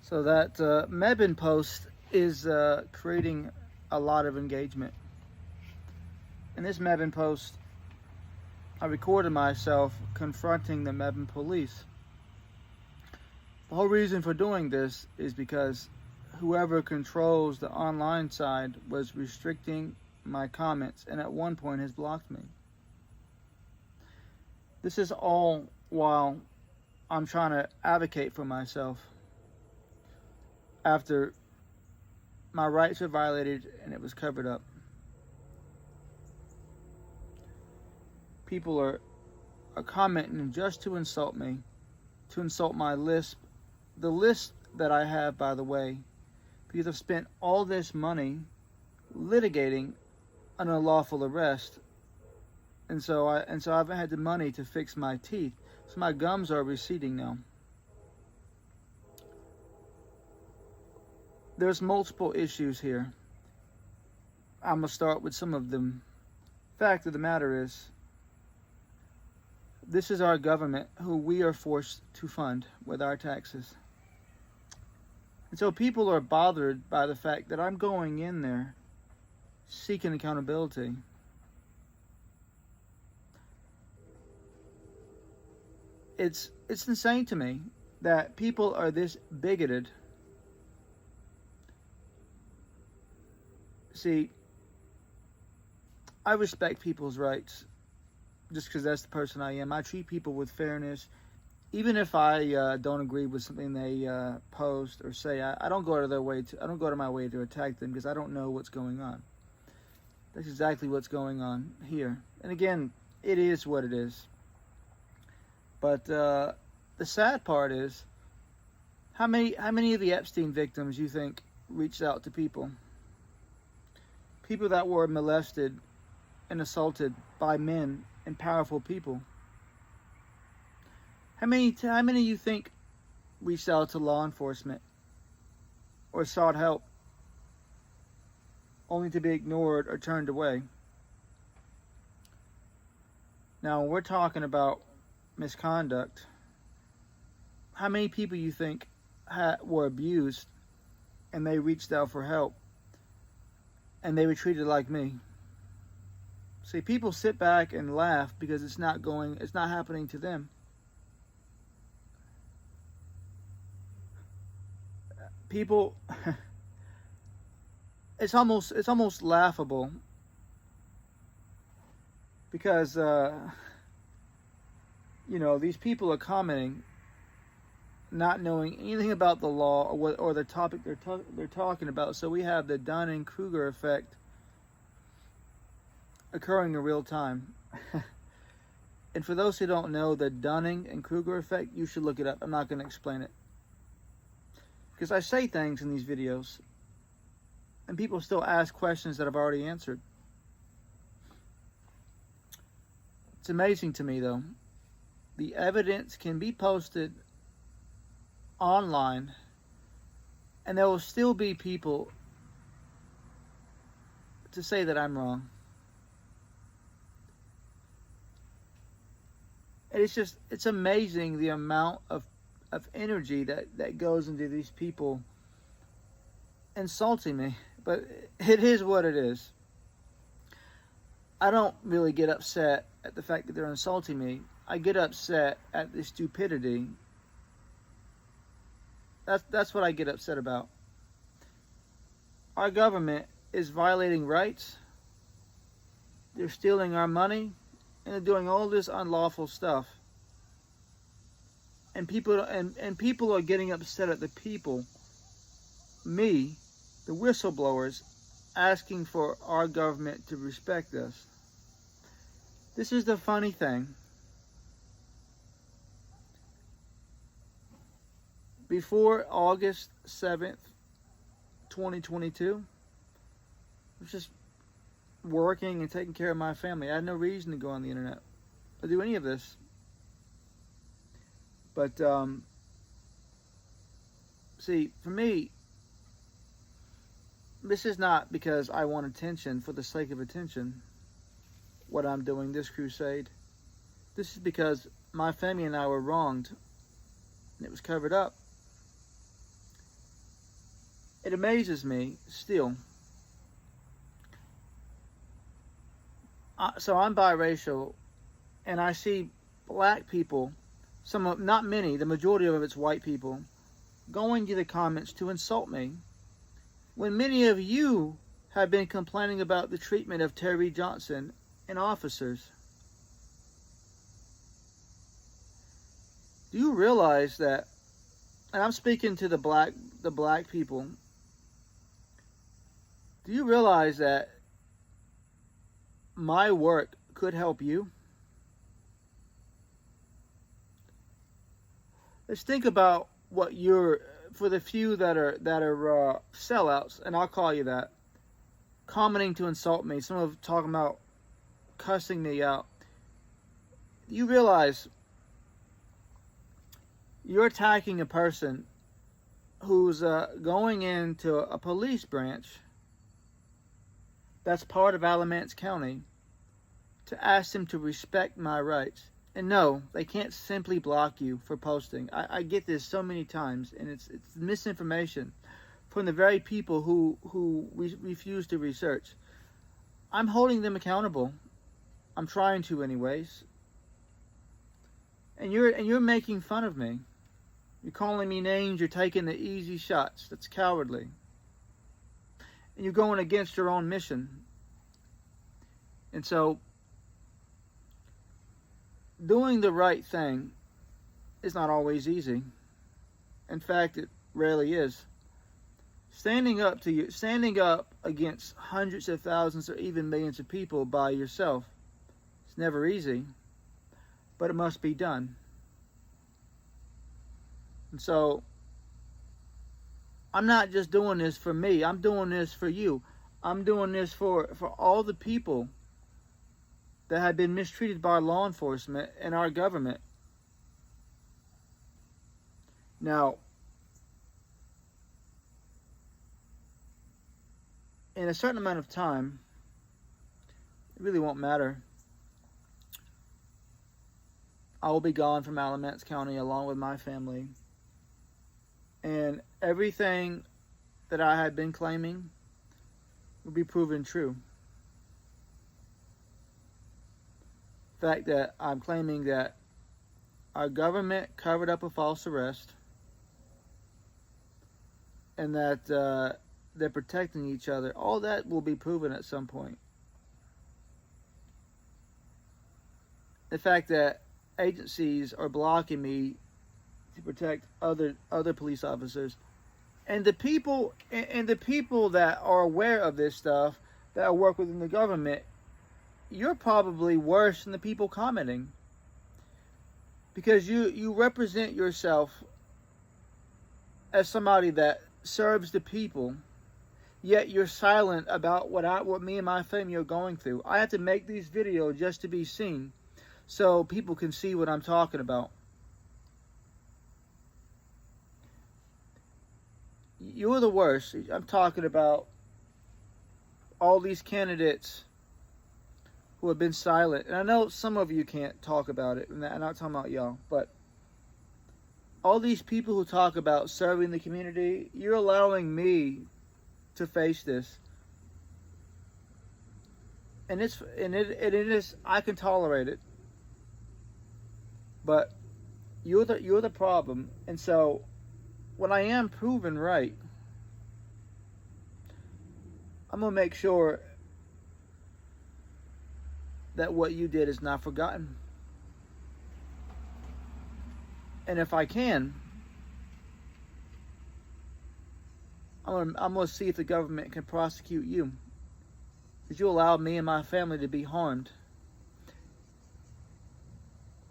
So that Mebane post is creating a lot of engagement. In this Mebane post, I recorded myself confronting the Mebane police. The whole reason for doing this is because whoever controls the online side was restricting my comments and at one point has blocked me. This is all while I'm trying to advocate for myself after my rights were violated and it was covered up. People are commenting just to insult me, to insult my lisp. The lisp that I have, by the way, because I've spent all this money litigating an unlawful arrest, and so I haven't had the money to fix my teeth, so my gums are receding now. There's multiple issues here. I'm gonna start with some of them. Fact of the matter is, this is our government who we are forced to fund with our taxes. And so people are bothered by the fact that I'm going in there seeking accountability. It's insane to me that people are this bigoted. See, I respect people's rights just because that's the person I am. I treat people with fairness. Even if I don't agree with something they post or say, I don't go to my way to attack them because I don't know what's going on. That's exactly what's going on here. And again, it is what it is. But the sad part is, how many of the Epstein victims you think reached out to people? People that were molested and assaulted by men and powerful people. How many you think reached out to law enforcement or sought help only to be ignored or turned away? Now, we're talking about misconduct. How many people you think were abused and they reached out for help and they were treated like me? See, people sit back and laugh because it's not happening to them. People, it's almost laughable because these people are commenting not knowing anything about the law or the topic they're talking about. So we have the Dunning-Kruger effect occurring in real time. And for those who don't know the Dunning and Kruger effect, you should look it up. I'm not going to explain it, because I say things in these videos and people still ask questions that I've already answered. It's amazing to me, though. The evidence can be posted online and there will still be people to say that I'm wrong. And it's amazing the amount of energy that goes into these people insulting me. But it is what it is. I don't really get upset at the fact that they're insulting me. I get upset at the stupidity. That's what I get upset about. Our government is violating rights. They're stealing our money. And they're doing all this unlawful stuff. And people are getting upset at the people, me, the whistleblowers, asking for our government to respect us. This is the funny thing. Before August 7th, 2022, I was just working and taking care of my family. I had no reason to go on the internet or do any of this. But see, for me, this is not because I want attention for the sake of attention, what I'm doing, this crusade. This is because my family and I were wronged and it was covered up. it amazes me still. So I'm biracial, and I see black people, not many, the majority of it's white people, going to the comments to insult me, when many of you have been complaining about the treatment of Terry Johnson and officers. Do you realize that, and I'm speaking to the black people, do you realize that my work could help you? Let's think about what for the few that are sellouts, and I'll call you that, commenting to insult me, some of talking about cussing me out. You realize you're attacking a person who's going into a police branch that's part of Alamance County to ask them to respect my rights. And no, they can't simply block you for posting. I get this so many times, and it's misinformation from the very people who refuse to research. I'm holding them accountable. I'm trying to anyways. And you're making fun of me. You're calling me names, you're taking the easy shots. That's cowardly. And you're going against your own mission. And so, doing the right thing is not always easy. In fact, it rarely is. Standing up against hundreds of thousands or even millions of people by yourself, it's never easy, but it must be done. And so, I'm not just doing this for me. I'm doing this for you. I'm doing this for all the people that have been mistreated by law enforcement and our government. Now, in a certain amount of time, it really won't matter. I will be gone from Alamance County along with my family. And everything that I had been claiming will be proven true. The fact that I'm claiming that our government covered up a false arrest and that they're protecting each other, all that will be proven at some point. The fact that agencies are blocking me to protect other police officers, and the people that are aware of this stuff, that work within the government, you're probably worse than the people commenting, because you represent yourself as somebody that serves the people, yet you're silent about what me and my family are going through. I have to make these videos just to be seen, so people can see what I'm talking about. You're the worst. I'm talking about all these candidates who have been silent. And I know some of you can't talk about it, and I'm not talking about y'all, but all these people who talk about serving the community, you're allowing me to face this. And it is, I can tolerate it. But you're the problem. And so when I am proven right, I'm going to make sure that what you did is not forgotten. And if I can, I'm going to see if the government can prosecute you, because you allowed me and my family to be harmed.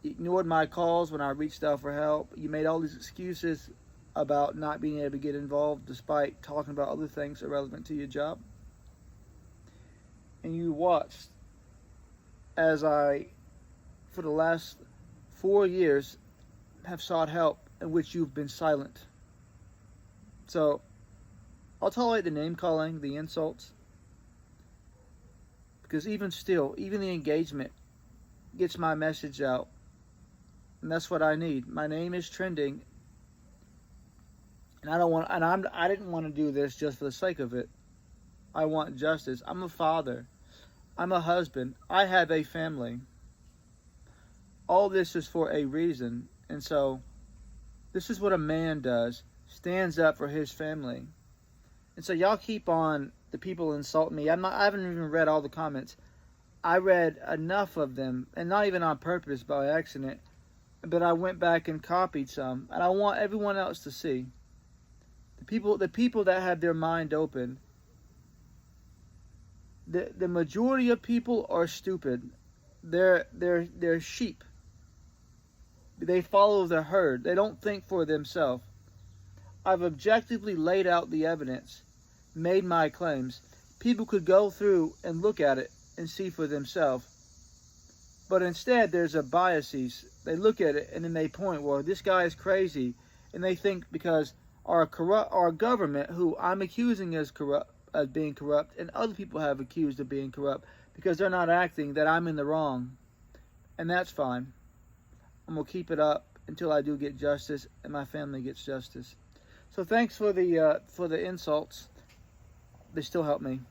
You ignored my calls when I reached out for help. You made all these excuses about not being able to get involved despite talking about other things irrelevant to your job. And you watched as I, for the last 4 years, have sought help in which you've been silent. So, I'll tolerate the name calling, the insults, because even still, even the engagement gets my message out. And that's what I need. My name is trending And I didn't want to do this just for the sake of it. I want justice. I'm a father. I'm a husband. I have a family. All this is for a reason. And so, this is what a man does. Stands up for his family. And so y'all keep on, the people insulting me. I haven't even read all the comments. I read enough of them, and not even on purpose, by accident. But I went back and copied some. And I want everyone else to see. The people that have their mind open. The majority of people are stupid. They're sheep. They follow the herd. They don't think for themselves. I've objectively laid out the evidence, made my claims. People could go through and look at it and see for themselves. But instead, there's a biases. They look at it and then they point, well, this guy is crazy. And they think because our government, who I'm accusing as being corrupt, and other people have accused of being corrupt, because they're not acting, that I'm in the wrong. And that's fine. I'm going to keep it up until I do get justice and my family gets justice. So thanks for the insults. They still help me.